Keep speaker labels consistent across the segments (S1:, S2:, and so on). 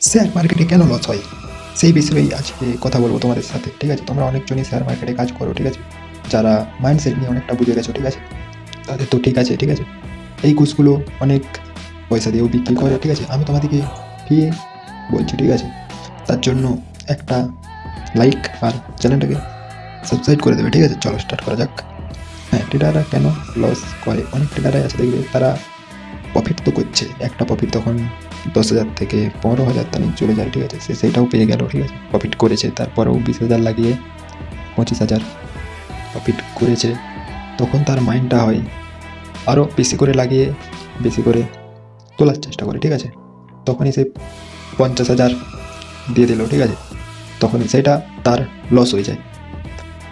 S1: Share মার্কেটে কেন loss হয় সেই বিষয়েই আজকে কথা বলবো তোমাদের সাথে। ঠিক আছে, তোমরা অনেকজনই শেয়ার মার্কেটে কাজ করো, ঠিক আছে, যারা মাইন্ডসেট নিয়ে অনেকটা বুঝে গেছো, ঠিক আছে, তাদের তো ঠিক আছে, ঠিক আছে, এই কোর্সগুলো অনেক পয়সা দিয়েও বিক্রি করে, ঠিক আছে। আমি তোমাদেরকে ফ্রি বলছি, ঠিক আছে, তার জন্য একটা লাইক আর চ্যানেলটাকে সাবস্ক্রাইব করে দেবে, ঠিক আছে। চলো স্টার্ট করা যাক। হ্যাঁ, ট্রেডাররা কেন লস করে? অনেক ট্রেডাররাই আছে, দেখবে তারা প্রফিট তো করছে, একটা প্রফিট তখন 10,000 থেকে 15,000 তানি চলে যায়, ঠিক আছে, সে সেইটাও পেয়ে গেল, ঠিক আছে, প্রফিট করেছে, তারপরেও 20,000 লাগিয়ে 25,000 প্রফিট করেছে। তখন তার মাইন্ডটা হয় আরও বেশি করে লাগিয়ে বেশি করে তোলার চেষ্টা করে, ঠিক আছে। তখনই সে 50,000 দিয়ে দিল, ঠিক আছে, তখনই সেটা তার লস হয়ে যায়।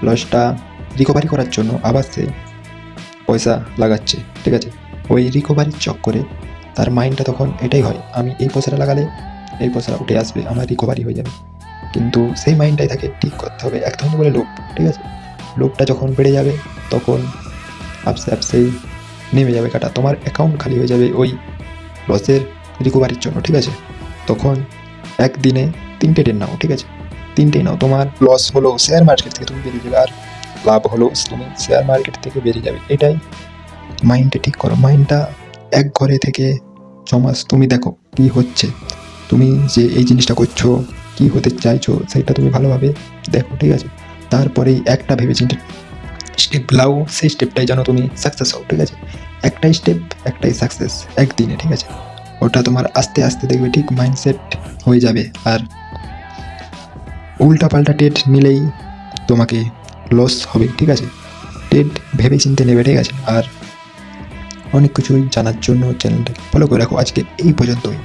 S1: লসটা রিকভারি করার জন্য আবার সে পয়সা লাগাচ্ছে, ঠিক আছে। ওই রিকভারির চক্করে তার মাইন্ডটা তখন এটাই হয়, আমি এই পয়সাটা লাগালে এই পয়সাটা উঠে আসবে, আমার রিকভারি হয়ে যাবে। কিন্তু সেই মাইন্ডটাই তাকে ঠিক করতে হবে। এক ধরনের বলে লোভ, ঠিক আছে। লোভটা যখন বেড়ে যাবে তখন আপসে আপসেই নেমে যাবে কাটা, তোমার অ্যাকাউন্ট খালি হয়ে যাবে ওই লসের রিকভারির জন্য, ঠিক আছে। তখন একদিনে 3টে ট্রেড নাও, ঠিক আছে, 3টেই নাও, তোমার লস হলো শেয়ার মার্কেট থেকে তুমি বেরিয়ে যাবে, আর লাভ হলো তুমি শেয়ার মার্কেট থেকে বেরিয়ে যাবে। এটাই মাইন্ডটা ঠিক করো। মাইন্ডটা এক ঘরে থেকে 6 মাস তুমি দেখো কি হচ্ছে, তুমি যে এই জিনিসটা করছো, কি হতে চাইছো, সেটা তুমি ভালোভাবে দেখো, ঠিক আছে। তারপরেই একটা ভেবে চিন্তে স্টেপ লাও, সেই স্টেপটাই যেন তুমি সাকসেস হও, ঠিক আছে। একটাই স্টেপ, একটাই সাকসেস একদিনে, ঠিক আছে। ওটা তোমার আস্তে আস্তে দেখবে ঠিক মাইন্ডসেট হয়ে যাবে। আর উল্টা পাল্টা ট্রেড নিলেই তোমাকে লস হবে, ঠিক আছে। ট্রেড ভেবে চিন্তে নেবে, ঠিক আছে। আর অনেক কিছুই জানার জন্য চ্যানেলটাকে ফলো করে রাখো। আজকে এই পর্যন্তই।